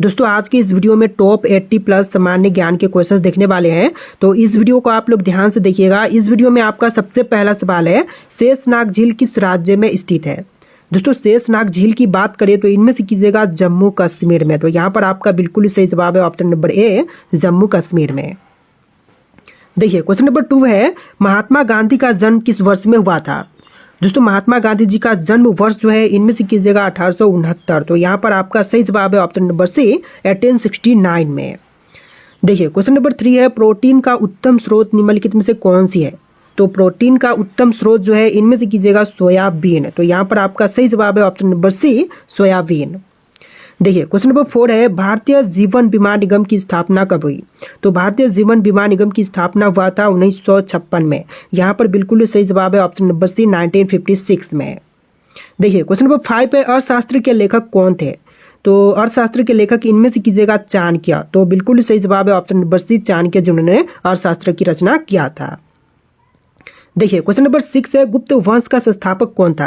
दोस्तों आज की इस वीडियो में टॉप 80 प्लस सामान्य ज्ञान के क्वेश्चंस देखने वाले हैं। तो इस वीडियो को आप लोग ध्यान से देखिएगा। इस वीडियो में आपका सबसे पहला सवाल है, शेषनाग झील किस राज्य में स्थित है। दोस्तों शेषनाग झील की बात करें तो इनमें से कीजिएगा जम्मू कश्मीर में। तो यहाँ पर आपका बिल्कुल ही सही जवाब है option number A, Jammu Kashmir में। देखिए क्वेश्चन नंबर 2 है, महात्मा गांधी का जन्म किस वर्ष में हुआ था। दोस्तों महात्मा गांधी जी का जन्म वर्ष जो है इनमें से कीजिएगा 1869। तो यहाँ पर आपका सही जवाब है ऑप्शन नंबर सी, 1869 में। देखिए क्वेश्चन नंबर 3 है, प्रोटीन का उत्तम स्रोत निम्नलिखित में से कौन सी है। तो प्रोटीन का उत्तम स्रोत जो है इनमें से कीजिएगा सोयाबीन। तो यहाँ पर आपका सही जवाब है ऑप्शन नंबर सी, सोयाबीन। देखिए क्वेश्चन नंबर 4 है, भारतीय जीवन बीमा निगम की स्थापना कब हुई। तो भारतीय जीवन बीमा निगम की स्थापना हुआ था 1956 में। यहाँ पर बिल्कुल सही जवाब है ऑप्शन नंबर सी, 1956 में। देखिए क्वेश्चन नंबर 5 है, अर्थशास्त्र के लेखक कौन थे। तो अर्थशास्त्र के लेखक इनमें से कीजिएगा चाणक्य। तो बिल्कुल सही जवाब है ऑप्शन नंबर सी, चाणक्य जिन्होंने अर्थशास्त्र की रचना किया था। देखिए क्वेश्चन नंबर 6 है, गुप्त वंश का संस्थापक कौन था।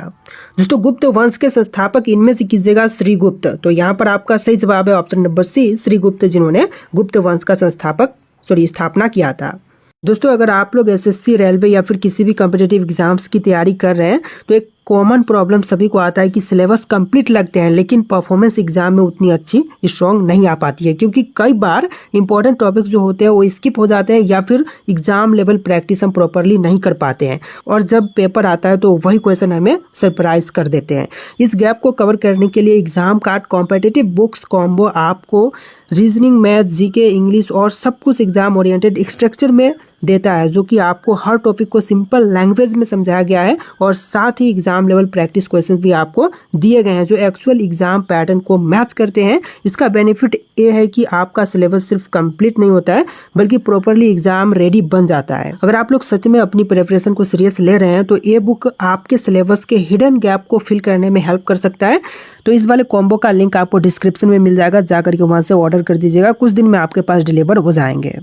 दोस्तों गुप्त वंश के संस्थापक इनमें से कीजिएगा श्रीगुप्त। तो यहाँ पर आपका सही जवाब है ऑप्शन नंबर सी, श्रीगुप्त जिन्होंने गुप्त वंश का स्थापना किया था। दोस्तों अगर आप लोग एसएससी, रेलवे या फिर किसी भी कॉम्पिटिटिव एग्जाम्स की तैयारी कर रहे हैं तो एक कॉमन प्रॉब्लम सभी को आता है कि सिलेबस कंप्लीट लगते हैं लेकिन परफॉर्मेंस एग्जाम में उतनी अच्छी स्ट्रॉन्ग नहीं आ पाती है, क्योंकि कई बार इंपॉर्टेंट टॉपिक्स जो होते हैं वो स्किप हो जाते हैं या फिर एग्जाम लेवल प्रैक्टिस हम प्रॉपरली नहीं कर पाते हैं और जब पेपर आता है तो वही क्वेश्चन हमें सरप्राइज कर देते हैं। इस गैप को कवर करने के लिए exam card competitive books combo आपको रीजनिंग, मैथ, जीके, इंग्लिश और सब कुछ एग्जाम ओरिएंटेड स्ट्रक्चर में देता है, जो कि आपको हर टॉपिक को सिंपल लैंग्वेज में समझाया गया है और साथ ही एग्जाम लेवल प्रैक्टिस क्वेश्चन भी आपको दिए गए हैं जो एक्चुअल एग्जाम पैटर्न को मैच करते हैं। इसका बेनिफिट ये है कि आपका सिलेबस सिर्फ कंप्लीट नहीं होता है बल्कि प्रॉपरली एग्जाम रेडी बन जाता है। अगर आप लोग सच में अपनी प्रिपरेशन को सीरियस ले रहे हैं तो ये बुक आपके सिलेबस के हिडन गैप को फिल करने में हेल्प कर सकता है। तो इस वाले कॉम्बो का लिंक आपको डिस्क्रिप्शन में मिल जाएगा, जाकर के वहां से ऑर्डर कर दीजिएगा, कुछ दिन में आपके पास डिलीवर हो जाएंगे।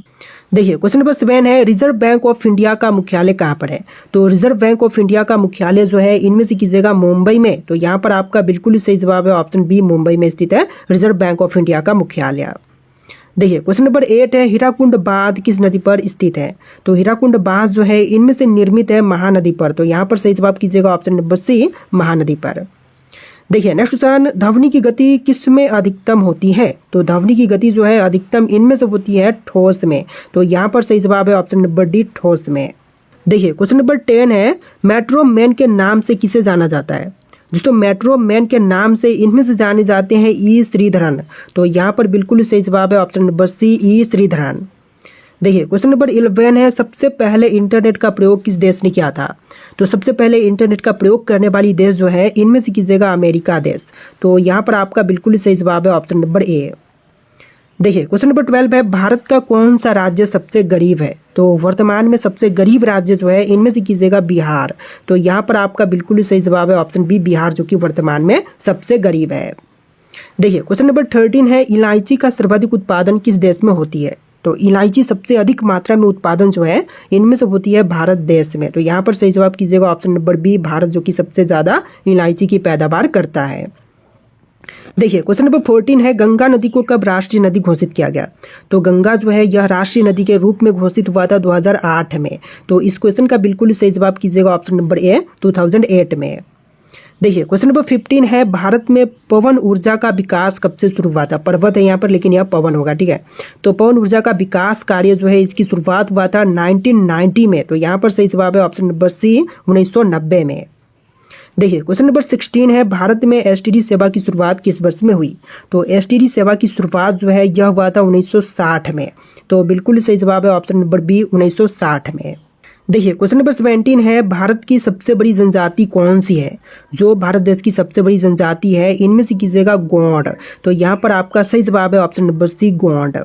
देखिए क्वेश्चन नंबर 7 है, रिजर्व बैंक ऑफ इंडिया का मुख्यालय कहाँ पर है। तो रिजर्व बैंक ऑफ इंडिया का मुख्यालय जो है इनमें से कीजिएगा मुंबई में। तो यहाँ पर आपका बिल्कुल सही जवाब है ऑप्शन बी, मुंबई में स्थित है रिजर्व बैंक ऑफ इंडिया का मुख्यालय। देखिए क्वेश्चन नंबर 8 है, हीराकुंड बांध किस नदी पर स्थित है। तो हीराकुंड बांध जो है इनमें से निर्मित है महानदी पर। तो यहाँ पर सही जवाब कीजिएगा ऑप्शन नंबर सी, महानदी पर। देखिए नेक्स्ट क्वेश्चन, ध्वनि की गति किस में अधिकतम होती है। तो ध्वनि की गति जो है अधिकतम इनमें से होती है ठोस में। तो यहाँ पर सही जवाब है ऑप्शन नंबर डी, ठोस में। देखिए क्वेश्चन नंबर 10 है, मेट्रो मैन के नाम से किसे जाना जाता है। दोस्तों मेट्रो मैन के नाम से इनमें से जाने जाते हैं ई श्रीधरन। तो यहाँ पर बिल्कुल सही जवाब है ऑप्शन नंबर सी, ई श्रीधरन। देखिए क्वेश्चन नंबर 11 है, सबसे पहले इंटरनेट का प्रयोग किस देश ने किया था। तो सबसे पहले इंटरनेट का प्रयोग करने वाली देश जो है इनमें से कीजिएगा अमेरिका देश। तो यहाँ पर आपका बिल्कुल सही जवाब है ऑप्शन नंबर ए। देखिए क्वेश्चन नंबर 12 है, भारत का कौन सा राज्य सबसे गरीब है। तो वर्तमान में सबसे गरीब राज्य जो है इनमें से कीजिएगा बिहार। तो यहाँ पर आपका बिल्कुल सही जवाब है ऑप्शन बी, बिहार, जो कि वर्तमान में सबसे गरीब है। देखिए क्वेश्चन नंबर 13 है, इलायची का सर्वाधिक उत्पादन किस देश में होती है। तो इलायची सबसे अधिक मात्रा में उत्पादन जो है इनमें से होती है भारत देश में। तो यहाँ पर सही जवाब कीजिएगा ऑप्शन नंबर बी, भारत, जो कि सबसे ज्यादा इलायची की पैदावार करता है। देखिए क्वेश्चन नंबर 14 है, गंगा नदी को कब राष्ट्रीय नदी घोषित किया गया। तो गंगा जो है यह राष्ट्रीय नदी के रूप में घोषित हुआ था 2008 में। तो इस क्वेश्चन का बिल्कुल सही जवाब कीजिएगा ऑप्शन नंबर ए, 2008 में। देखिए क्वेश्चन नंबर 15 है, भारत में पवन ऊर्जा का विकास कब से शुरू हुआ था। पर्वत है यहाँ पर लेकिन यह पवन होगा, ठीक है। तो पवन ऊर्जा का विकास कार्य जो है इसकी शुरुआत हुआ था 1990 में। तो यहाँ पर सही जवाब है ऑप्शन नंबर सी, 1990 में। देखिए क्वेश्चन नंबर 16 है, भारत में एसटीडी सेवा की शुरुआत किस वर्ष में हुई। तो एसटीडी सेवा की शुरुआत जो है यह हुआ था 1960 में। तो बिल्कुल सही जवाब है ऑप्शन नंबर बी, 1960 में। देखिए क्वेश्चन नंबर 17 है, भारत की सबसे बड़ी जनजाति कौन सी है। जो भारत देश की सबसे बड़ी जनजाति है इनमें से कीजिएगा गोंड। तो यहाँ पर आपका सही जवाब है ऑप्शन नंबर सी, गोंड।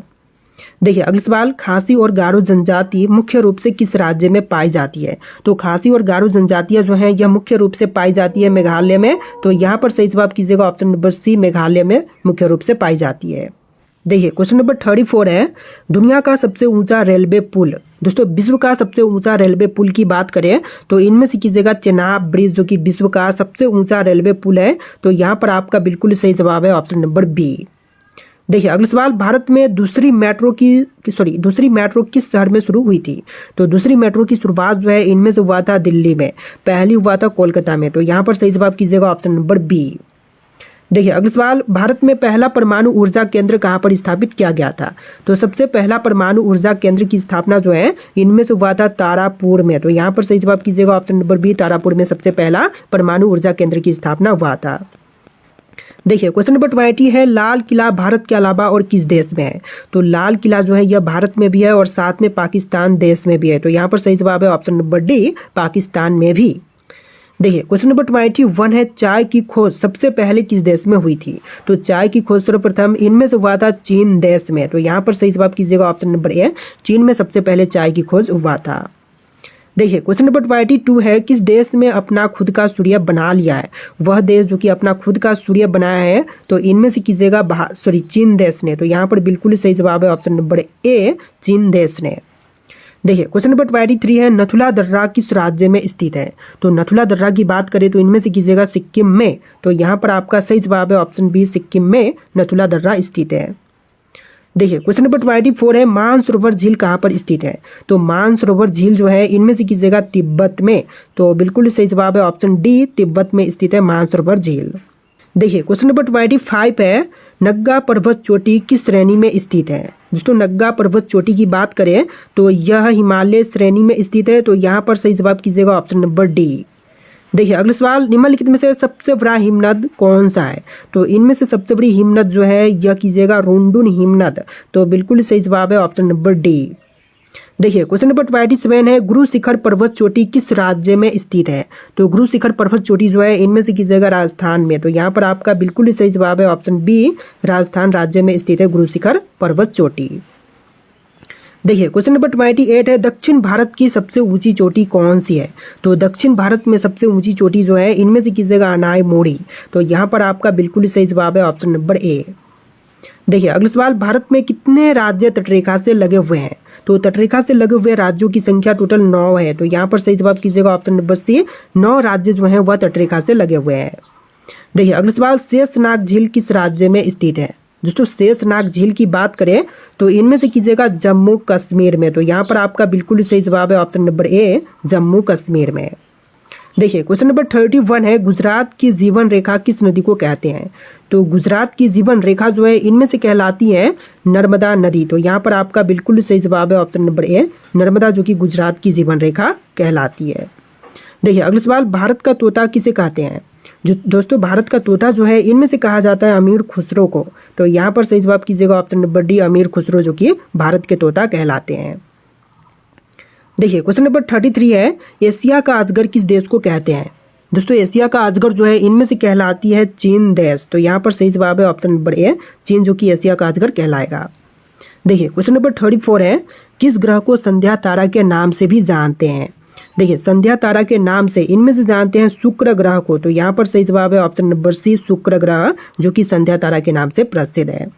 देखिए अगला सवाल, खासी और गारो जनजाति मुख्य रूप से किस राज्य में पाई जाती है। तो खासी और गारो जनजातियां जो हैं यह मुख्य रूप से पाई जाती है मेघालय में। तो यहाँ पर सही जवाब कीजिएगा ऑप्शन नंबर सी, मेघालय में मुख्य रूप से पाई जाती है। देखिए क्वेश्चन नंबर 34 है, दुनिया का सबसे ऊंचा रेलवे पुल। दोस्तों विश्व का सबसे ऊंचा रेलवे पुल की बात करें तो इनमें से कीजिएगा चेनाब ब्रिज, जो कि विश्व का सबसे ऊंचा रेलवे पुल है। तो यहाँ पर आपका बिल्कुल सही जवाब है ऑप्शन नंबर बी। देखिए अगला सवाल, भारत में दूसरी मेट्रो किस शहर में शुरू हुई थी? तो दूसरी मेट्रो की शुरुआत जो है इनमें से हुआ था दिल्ली में, पहली हुआ था कोलकाता में। तो यहाँ पर सही जवाब कीजिएगा ऑप्शन नंबर बी। देखिए अगला सवाल, भारत में पहला परमाणु ऊर्जा केंद्र कहाँ पर स्थापित किया गया था? तो सबसे पहला परमाणु ऊर्जा केंद्र की स्थापना जो है इनमें से हुआ था तारापुर में। तो यहाँ पर सही जवाब कीजिएगा ऑप्शन नंबर बी, तारापुर में सबसे पहला परमाणु ऊर्जा केंद्र की स्थापना हुआ था। देखिए क्वेश्चन नंबर 20 है, लाल किला भारत के अलावा और किस देश में है? तो लाल किला जो है यह भारत में भी है और साथ में पाकिस्तान देश में भी है। तो यहाँ पर सही जवाब है ऑप्शन नंबर डी, पाकिस्तान में भी। देखिए क्वेश्चन नंबर 21 है, चाय की खोज सबसे पहले किस देश में हुई थी? तो चाय की खोज सर्वप्रथम इनमें से हुआ था चीन देश में। तो यहाँ पर सही जवाब कीजिएगा ऑप्शन नंबर ए, चीन में सबसे पहले चाय की खोज हुआ था। देखिए क्वेश्चन नंबर 22 है, किस देश में अपना खुद का सूर्य बना लिया है? वह देश जो कि अपना खुद का सूर्य बनाया है तो इनमें से कीजिएगा चीन देश ने। तो यहाँ पर बिल्कुल सही जवाब है ऑप्शन नंबर ए, चीन देश ने। देखिए क्वेश्चन नंबर 23 है, नथुला दर्रा किस राज्य में स्थित है? तो नथुला दर्रा की बात करें तो इनमें से कीजिएगा सिक्किम में। तो यहाँ पर आपका सही जवाब है ऑप्शन बी, सिक्किम में नथुला दर्रा स्थित है। देखिए क्वेश्चन नंबर 24 है, मानसरोवर झील कहाँ पर स्थित है? तो मानसरोवर झील जो है इनमें से कीजिएगा तिब्बत में। तो बिल्कुल सही जवाब है ऑप्शन डी, तिब्बत में स्थित है मानसरोवर झील। देखिए क्वेश्चन नंबर 25 है, नग्गा पर्वत चोटी किस श्रेणी में स्थित है? दोस्तों नग्गा पर्वत चोटी की बात करें तो यह हिमालय श्रेणी में स्थित है। तो यहाँ पर सही जवाब कीजिएगा ऑप्शन नंबर डी। देखिए अगला सवाल, निम्नलिखित में से सबसे बड़ा हिमनद कौन सा है? तो इनमें से सबसे बड़ी हिमनद जो है यह कीजिएगा रुंडुन हिमनद। तो बिल्कुल सही जवाब है ऑप्शन नंबर डी। देखिए क्वेश्चन नंबर 27 है, गुरु शिखर पर्वत चोटी किस राज्य में स्थित है? तो गुरु शिखर पर्वत चोटी जो है इनमें से कीजिएगा राजस्थान में। तो यहाँ पर आपका बिल्कुल सही जवाब है ऑप्शन बी, राजस्थान राज्य में स्थित है गुरु शिखर पर्वत चोटी। देखिए क्वेश्चन नंबर 28 है, दक्षिण भारत की सबसे ऊंची चोटी कौन सी है? तो दक्षिण भारत में सबसे ऊंची चोटी जो है इनमें से कीजिएगा अनाई मोड़ी। तो यहाँ पर आपका बिल्कुल सही जवाब है ऑप्शन नंबर ए। देखिए अगला सवाल, भारत में कितने राज्य तटरेखा से लगे हुए हैं? तो तटरेखा से लगे हुए राज्यों की संख्या टोटल 9 है। तो यहाँ पर सही जवाब कीजिएगा ऑप्शन नंबर सी, 9 राज्य जो हैं वह तटरेखा से लगे हुए हैं। देखिए अगला सवाल, शेषनाग झील किस राज्य में स्थित है? दोस्तों शेषनाग झील की बात करें तो इनमें से कीजिएगा जम्मू कश्मीर में। तो यहाँ पर आपका बिल्कुल सही जवाब है option number A, Jammu Kashmir में। देखिए क्वेश्चन नंबर 31 है, गुजरात की जीवन रेखा किस नदी को कहते हैं? तो गुजरात की जीवन रेखा जो है इनमें से कहलाती है नर्मदा नदी। तो यहाँ पर आपका बिल्कुल सही जवाब है ऑप्शन नंबर ए, नर्मदा जो कि गुजरात की जीवन रेखा कहलाती है। देखिए अगला सवाल, भारत का तोता किसे कहते हैं? जो दोस्तों भारत का तोता जो है इनमें से कहा जाता है अमीर खुसरो को। तो यहाँ पर सही जवाब कीजिएगा ऑप्शन नंबर डी, अमीर खुसरो जो कि भारत के तोता कहलाते हैं। देखिए क्वेश्चन नंबर 33 है, एशिया का अजगर किस देश को कहते हैं? दोस्तों एशिया का अजगर जो है इनमें से कहलाती है चीन देश। तो यहाँ पर सही जवाब है ऑप्शन नंबर ए, चीन जो कि एशिया का अजगर कहलाएगा। देखिए क्वेश्चन नंबर 34 है, किस ग्रह को संध्या तारा के नाम से भी जानते हैं? देखिए संध्या तारा के नाम से इनमें से जानते हैं शुक्र ग्रह को। तो यहाँ पर सही जवाब है ऑप्शन नंबर सी, शुक्र ग्रह जो कि संध्या तारा के नाम से प्रसिद्ध है।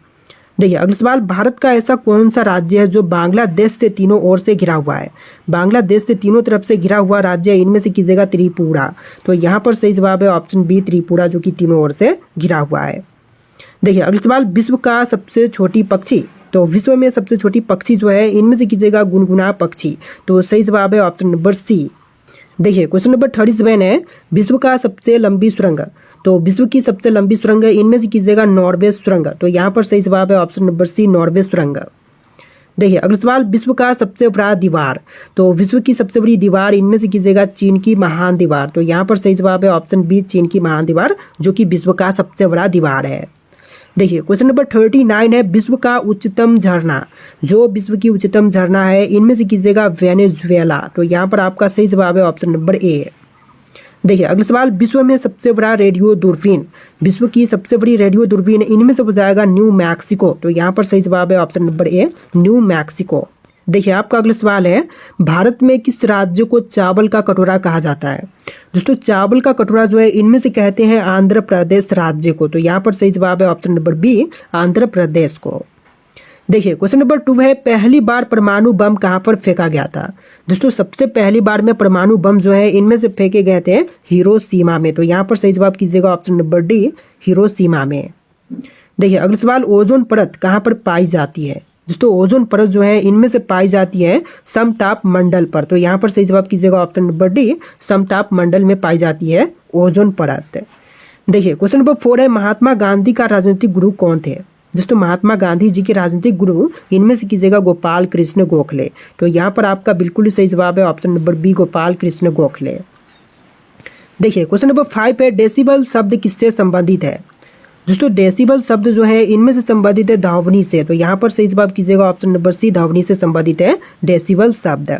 देखिए अगला सवाल, भारत का ऐसा कौन सा राज्य है जो बांग्लादेश से तीनों ओर से घिरा हुआ है? बांग्लादेश से तीनों तरफ से घिरा हुआ राज्य इनमें से कीजिएगा त्रिपुरा। तो यहाँ पर सही जवाब है ऑप्शन बी, त्रिपुरा जो कि तीनों ओर से घिरा हुआ है। देखिए अगला सवाल, विश्व का सबसे छोटी पक्षी। तो विश्व में सबसे छोटी पक्षी जो है इनमें से कीजिएगा गुनगुना पक्षी। तो सही जवाब है ऑप्शन नंबर सी। देखिए क्वेश्चन नंबर 37 है, विश्व का सबसे लंबी सुरंग। तो विश्व की सबसे लंबी सुरंग इनमें से कीजिएगा नॉर्वे सुरंग। तो यहाँ पर सही जवाब है ऑप्शन नंबर सी, नॉर्वे सुरंग। देखिए अगला सवाल, विश्व का सबसे बड़ा दीवार। तो विश्व की सबसे बड़ी दीवार इनमें से कीजिएगा चीन की महान दीवार। तो यहाँ पर सही जवाब है ऑप्शन बी, चीन की महान दीवार जो कि विश्व का सबसे बड़ा दीवार है। देखिए क्वेश्चन नंबर 39 है, विश्व का उच्चतम झरना। जो विश्व की उच्चतम झरना है इनमें से कीजिएगा वेनेजुएला। तो यहाँ पर आपका सही जवाब है ऑप्शन नंबर ए। देखिए अगला सवाल, विश्व में सबसे बड़ा रेडियो दूरबीन। विश्व की सबसे बड़ी रेडियो दूरबीन इनमें से हो जाएगा न्यू मैक्सिको। तो यहाँ पर सही जवाब है option number A, new Mexico. देखिए आपका अगला सवाल है, भारत में किस राज्य को चावल का कटोरा कहा जाता है? दोस्तों चावल का कटोरा जो है इनमें से कहते हैं आंध्र प्रदेश राज्य को। तो यहाँ पर सही जवाब है option number B, Andhra Pradesh को। देखिए क्वेश्चन नंबर 2 है, पहली बार परमाणु बम कहाँ पर फेंका गया था? दोस्तों सबसे पहली बार में परमाणु बम जो है इनमें से फेंके गए थे हिरोशिमा में। तो यहाँ पर सही जवाब कीजिएगा ऑप्शन नंबर डी, हिरोशिमा में। देखिए अगला सवाल, ओजोन परत कहाँ पर पाई जाती है? दोस्तों ओजोन परत जो है इनमें से पाई जाती है समताप मंडल पर। तो यहाँ पर सही जवाब कीजिएगा ऑप्शन नंबर डी, समताप मंडल में पाई जाती है ओजोन परत। देखिए क्वेश्चन नंबर 4 है, महात्मा गांधी का राजनीतिक गुरु कौन थे? दोस्तों महात्मा गांधी जी के राजनीतिक गुरु इनमें से कीजिएगा गोपाल कृष्ण गोखले। तो यहाँ पर आपका बिल्कुल सही जवाब है option number B, Gopal Krishna Gokhale. देखिए क्वेश्चन नंबर 5 है, डेसिबल शब्द किससे संबंधित है? दोस्तों डेसिबल शब्द जो है इनमें से संबंधित है ध्वनि से। तो यहाँ पर सही जवाब कीजिएगा ऑप्शन नंबर सी, ध्वनि से संबंधित है डेसिबल शब्द।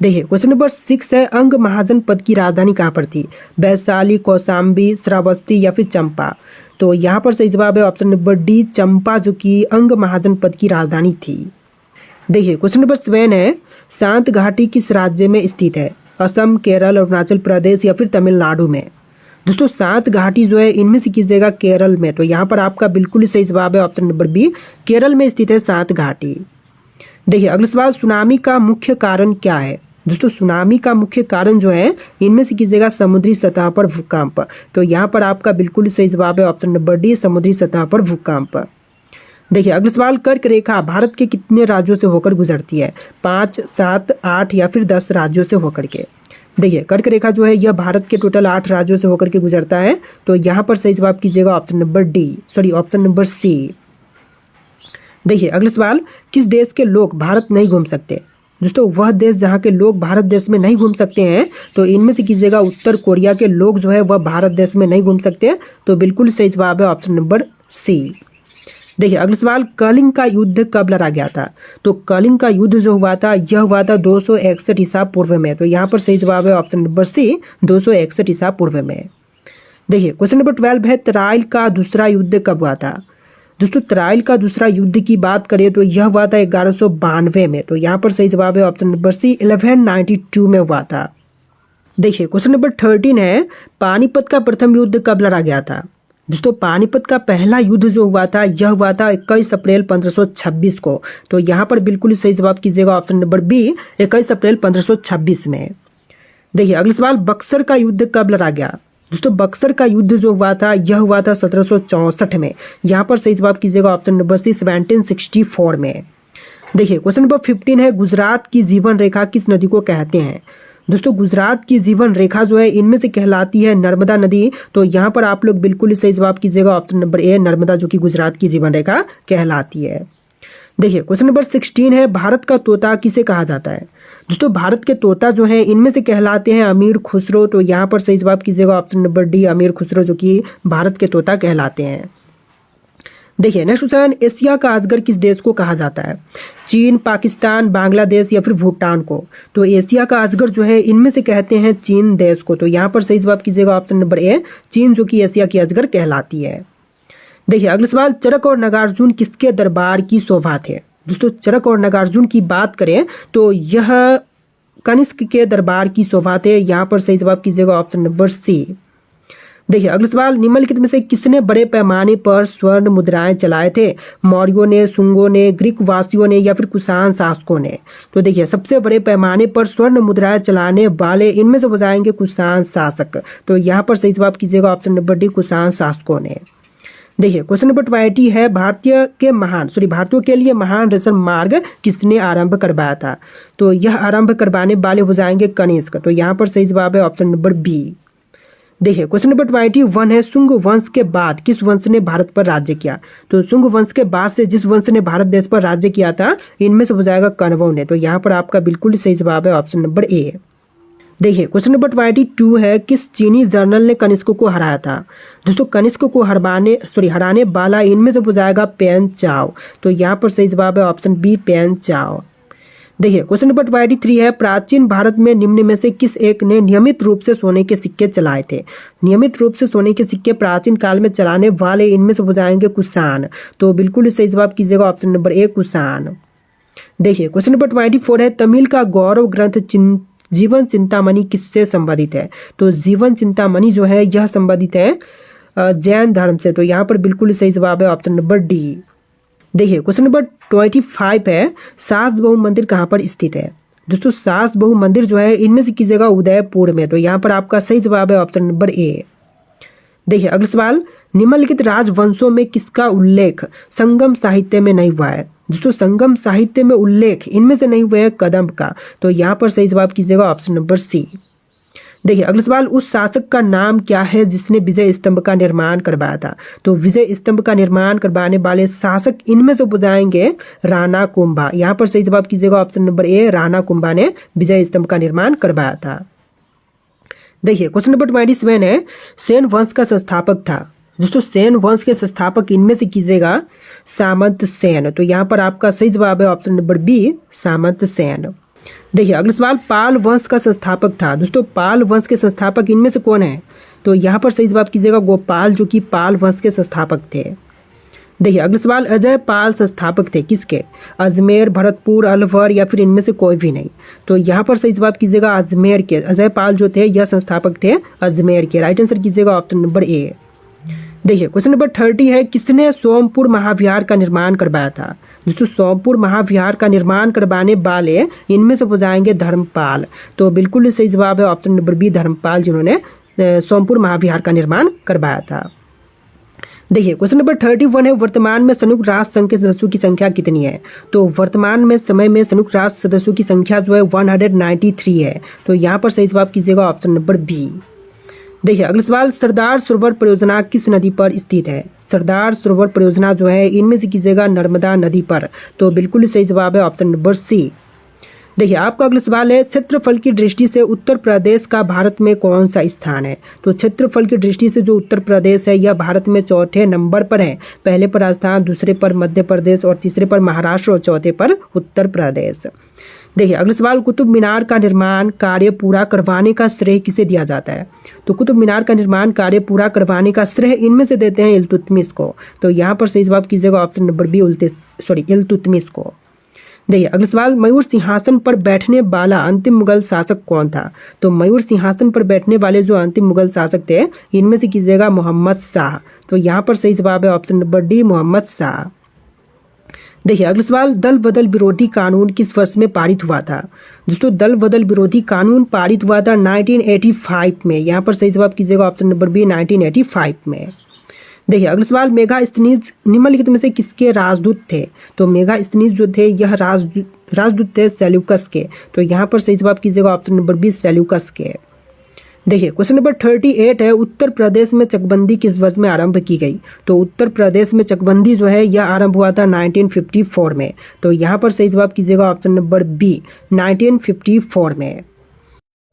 देखिए क्वेश्चन नंबर 6 है, अंग महाजन पद की राजधानी कहाँ पर थी? वैशाली, कौशाम्बी, श्रावस्ती या फिर चंपा? तो यहाँ पर सही जवाब है ऑप्शन नंबर डी, चंपा, जो कि अंग महाजन पद की राजधानी थी। देखिए क्वेश्चन नंबर 7 है, शांत घाटी किस राज्य में स्थित है? असम, केरल, अरुणाचल प्रदेश या फिर तमिलनाडु में? दोस्तों शांत घाटी जो है इनमें से कीजिएगा केरल में। तो यहाँ पर आपका बिल्कुल सही जवाब है ऑप्शन नंबर बी, केरल में स्थित है शांत घाटी। देखिए अगला सवाल, सुनामी का मुख्य कारण क्या है? दोस्तों सुनामी का मुख्य कारण जो है इनमें से कीजिएगा समुद्री सतह पर भूकंप। तो यहाँ पर आपका बिल्कुल सही जवाब है ऑप्शन नंबर डी, समुद्री सतह पर भूकंप। देखिए अगला सवाल, कर्क रेखा भारत के कितने राज्यों से होकर गुजरती है? 5, 7, 8 या फिर 10 राज्यों से होकर के? देखिए कर्क रेखा जो है यह भारत के टोटल 8 राज्यों से होकर के गुजरता है। तो यहाँ पर सही जवाब कीजिएगा option number D, sorry option number C. देखिए अगला सवाल, किस देश के लोग भारत नहीं घूम सकते? दोस्तों वह देश जहाँ के लोग भारत देश में नहीं घूम सकते हैं, तो इनमें से कीजिएगा उत्तर कोरिया के लोग जो है वह भारत देश में नहीं घूम सकते। तो बिल्कुल सही जवाब है ऑप्शन नंबर सी। देखिए अगला सवाल, कलिंग का युद्ध कब लड़ा गया था? तो कलिंग का युद्ध जो हुआ था यह हुआ था 261 ईसा पूर्व में। तो यहाँ पर सही जवाब है ऑप्शन नंबर सी, 261 ईसा पूर्व में। देखिए क्वेश्चन नंबर 12 है, तराइल का दूसरा युद्ध कब हुआ था? दोस्तों तराइल का दूसरा युद्ध की बात करें तो यह हुआ था 1192 में। तो यहाँ पर सही जवाब है ऑप्शन नंबर सी, 1192 में हुआ था। देखिए क्वेश्चन नंबर 13 है, पानीपत का प्रथम युद्ध कब लड़ा गया था? दोस्तों पानीपत का पहला युद्ध जो हुआ था यह हुआ था 21 अप्रैल 1526 को। तो यहाँ पर बिल्कुल सही जवाब कीजिएगा ऑप्शन नंबर बी, 21 अप्रैल 1526 में। देखिए अगला सवाल, बक्सर का युद्ध कब लड़ा गया? दोस्तों बक्सर का युद्ध जो हुआ था यह हुआ था 1764 में। यहाँ पर सही जवाब कीजिएगा ऑप्शन नंबर सी, 1764 में। देखिए क्वेश्चन नंबर 15 है, गुजरात की जीवन रेखा किस नदी को कहते हैं? दोस्तों गुजरात की जीवन रेखा जो है इनमें से कहलाती है नर्मदा नदी। तो यहाँ पर आप लोग बिल्कुल सही जवाब कीजिएगा ऑप्शन नंबर ए, नर्मदा, जो कि गुजरात की जीवन रेखा कहलाती है। देखिए क्वेश्चन नंबर 16 है, भारत का तोता किसे कहा जाता है? दोस्तों भारत के तोता जो है इनमें से कहलाते हैं अमीर खुसरो। तो यहाँ पर सही जवाब कीजिएगा ऑप्शन नंबर डी, अमीर खुसरो, जो कि भारत के तोता कहलाते हैं। देखिए नेक्स्ट क्वेश्चन, एशिया का अजगर किस देश को कहा जाता है? चीन, पाकिस्तान, बांग्लादेश या फिर भूटान को? तो एशिया का अजगर जो है इनमें से कहते हैं चीन देश को। तो यहाँ पर सही जवाब कीजिएगा ऑप्शन नंबर ए, चीन, जो कि एशिया की अजगर कहलाती है। देखिए अगला सवाल, चरक और नागार्जुन किसके दरबार की शोभा थे? दोस्तों चरक और नागार्जुन की बात करें तो यह कनिष्क के दरबार की शोभा थे। यहाँ पर सही जवाब कीजिएगा ऑप्शन नंबर सी। देखिए अगला सवाल, निम्नलिखित में से किसने बड़े पैमाने पर स्वर्ण मुद्राएं चलाए थे? मौर्यों ने, शुंगों ने, ग्रीक वासियों ने या फिर कुषाण शासकों ने? तो देखिए सबसे बड़े पैमाने पर स्वर्ण मुद्राएं चलाने वाले इनमें से हो जाएंगे कुषाण शासक। तो यहाँ पर सही जवाब कीजिएगा ऑप्शन नंबर डी, कुषाण शासकों ने। देखिए क्वेश्चन नंबर 20 है, भारतीयों के लिए महान रेशम मार्ग किसने आरंभ करवाया था? तो यह आरंभ करवाने वाले हो जाएंगे कनिष्क। तो यहाँ पर सही जवाब है ऑप्शन नंबर बी। देखिए क्वेश्चन नंबर 21 है, शुंग वंश के बाद किस वंश ने भारत पर राज्य किया? तो शुंग वंश के बाद से जिस वंश ने भारत देश पर राज्य किया था इनमें से हो जाएगा कण्वों ने। तो यहाँ पर आपका बिल्कुल सही जवाब है ऑप्शन नंबर ए। देखिए क्वेश्चन नंबर 22 है, किस चीनी जनरल ने कनिष्क को हराया था? दोस्तों कनिष्क को हराने वाला इनमें से हो जाएगा पेन चाओ। तो यहाँ पर सही जवाब है ऑप्शन बी, पेन चाओ। देखिए क्वेश्चन नंबर 23 है, प्राचीन भारत में निम्न में से किस एक ने नियमित रूप से सोने के सिक्के चलाए थे? नियमित रूप से सोने के सिक्के प्राचीन काल में चलाने वाले इनमें से हो जाएंगे कुषाण। तो बिल्कुल सही जवाब कीजिएगा ऑप्शन नंबर ए, कुषाण। देखिए क्वेश्चन नंबर 24 है, तमिल का गौरव ग्रंथ जीवन चिंतामणि किससे संबंधित है? तो जीवन चिंतामणि जो है यह संबंधित है जैन धर्म से। तो यहाँ पर बिल्कुल सही जवाब है ऑप्शन नंबर डी। देखिए क्वेश्चन नंबर 25 है, सास बहु मंदिर कहाँ पर स्थित है? दोस्तों सास बहु मंदिर जो है इनमें से कीजिएगा उदयपुर में। तो यहाँ पर आपका सही जवाब है ऑप्शन नंबर ए। देखिए अगला सवाल, निम्नलिखित राजवंशों में किसका उल्लेख संगम साहित्य में नहीं हुआ है? दोस्तों संगम साहित्य में उल्लेख इनमें से नहीं हुआ है कदंब का। तो यहाँ पर सही जवाब कीजिएगा ऑप्शन नंबर सी। देखिए अगला सवाल, उस शासक का नाम क्या है जिसने विजय स्तंभ का निर्माण करवाया था? तो विजय स्तंभ का निर्माण करवाने वाले शासक इनमें से बुझाएंगे राणा कुंभा। यहाँ पर सही जवाब कीजिएगा option number A, Rana Kumbha ने विजय स्तंभ का निर्माण करवाया था। देखिए क्वेश्चन नंबर 27 है, सेन वंश का संस्थापक था। दोस्तों सेन वंश के संस्थापक इनमें से कीजिएगा सामंत सेन। तो यहाँ पर आपका सही जवाब है ऑप्शन नंबर बी, सामंत सेन। देखिए अगला सवाल, पाल वंश का संस्थापक था। दोस्तों पाल वंश के संस्थापक इनमें से कौन है? तो यहाँ पर सही जवाब कीजिएगा गोपाल, जो कि पाल वंश के संस्थापक थे। देखिए अगला सवाल, अजय पाल संस्थापक थे किसके? अजमेर, भरतपुर, अलवर या फिर इनमें से कोई भी नहीं। तो यहाँ पर सही जवाब कीजिएगा अजमेर के। अजय पाल जो थे यह संस्थापक थे अजमेर के। राइट आंसर कीजिएगा ऑप्शन नंबर ए। देखिए क्वेश्चन नंबर 30 है, किसने सोमपुर महाविहार का निर्माण करवाया था? दोस्तों सोमपुर महाविहार का निर्माण करवाने वाले इनमें से हो जाएंगे धर्मपाल। तो बिल्कुल सही जवाब है ऑप्शन नंबर बी, धर्मपाल, जिन्होंने सोमपुर महाविहार का निर्माण करवाया था। देखिए क्वेश्चन नंबर 31 है, वर्तमान में संयुक्त राष्ट्र संघ के सदस्यों की संख्या कितनी है? तो वर्तमान में समय में संयुक्त राष्ट्र सदस्यों की संख्या जो है 193 है। तो यहाँ पर सही जवाब कीजिएगा ऑप्शन नंबर बी। देखिए अगला सवाल, सरदार सरोवर परियोजना किस नदी पर स्थित है? सरदार सरोवर परियोजना जो है इनमें से कीजिएगा नर्मदा नदी पर। तो बिल्कुल सही जवाब है ऑप्शन नंबर सी। देखिए आपका अगला सवाल है, क्षेत्रफल की दृष्टि से उत्तर प्रदेश का भारत में कौन सा स्थान है? तो क्षेत्रफल की दृष्टि से जो उत्तर प्रदेश है यह भारत में चौथे नंबर पर है। पहले पर राजस्थान, दूसरे पर मध्य प्रदेश और तीसरे पर महाराष्ट्र और चौथे पर उत्तर प्रदेश। देखिए अगला सवाल, कुतुब मीनार का निर्माण कार्य पूरा करवाने का श्रेय किसे दिया जाता है? तो कुतुब मीनार का निर्माण कार्य पूरा करवाने का श्रेय इनमें से देते हैं इल्तुतमिश को। तो यहाँ पर सही जवाब कीजिएगा ऑप्शन नंबर बी, इल्तुतमिश को। देखिए अगला सवाल, मयूर सिंहासन पर बैठने वाला अंतिम मुगल शासक कौन था? तो मयूर सिंहासन पर बैठने वाले जो अंतिम मुगल शासक थे इनमें से कीजिएगा मोहम्मद शाह। तो यहाँ पर सही जवाब है option number D, Mohammad Shah. देखिए अगला सवाल, दल बदल विरोधी कानून किस वर्ष में पारित हुआ था? दोस्तों दल बदल विरोधी कानून पारित हुआ था 1985 में। यहाँ पर सही जवाब कीजिएगा ऑप्शन नंबर बी, 1985 में। देखिए अगला सवाल, मेगास्थनीज निम्नलिखित में से किसके राजदूत थे? तो मेगास्थनीज जो थे यह राजदूत थे सेल्यूकस के। तो यहाँ पर सही जवाब कीजिएगा ऑप्शन नंबर बी, सेल्यूकस के। देखिए क्वेश्चन नंबर 38 है, उत्तर प्रदेश में चकबंदी किस वर्ष में आरंभ की गई? तो उत्तर प्रदेश में चकबंदी जो है यह आरंभ हुआ था 1954 में। तो यहाँ पर सही जवाब कीजिएगा ऑप्शन नंबर बी, 1954 में।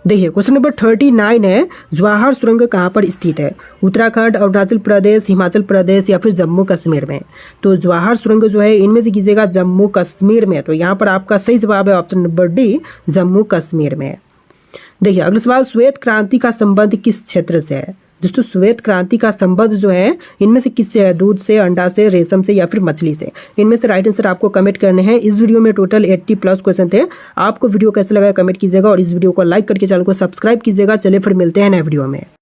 देखिए क्वेश्चन नंबर 39 है, जवाहर सुरंग कहाँ पर स्थित है? उत्तराखंड, अरुणाचल प्रदेश, हिमाचल प्रदेश या फिर जम्मू कश्मीर में? तो जवाहर सुरंग जो है इनमें से कीजिएगा जम्मू कश्मीर में। तो यहाँ पर आपका सही जवाब है option number D, Jammu Kashmir में। देखिए अगला सवाल, श्वेत क्रांति का संबंध किस क्षेत्र से है? दोस्तों श्वेत क्रांति का संबंध जो है इनमें से किससे है? दूध से, अंडा से, रेशम से या फिर मछली से? इनमें से राइट आंसर आपको कमेंट करने हैं। इस वीडियो में टोटल 80+ क्वेश्चन थे। आपको वीडियो कैसे लगा कमेंट कीजिएगा और इस वीडियो को लाइक करके चैनल को सब्सक्राइब कीजिएगा। चलिए फिर मिलते हैं नए वीडियो में।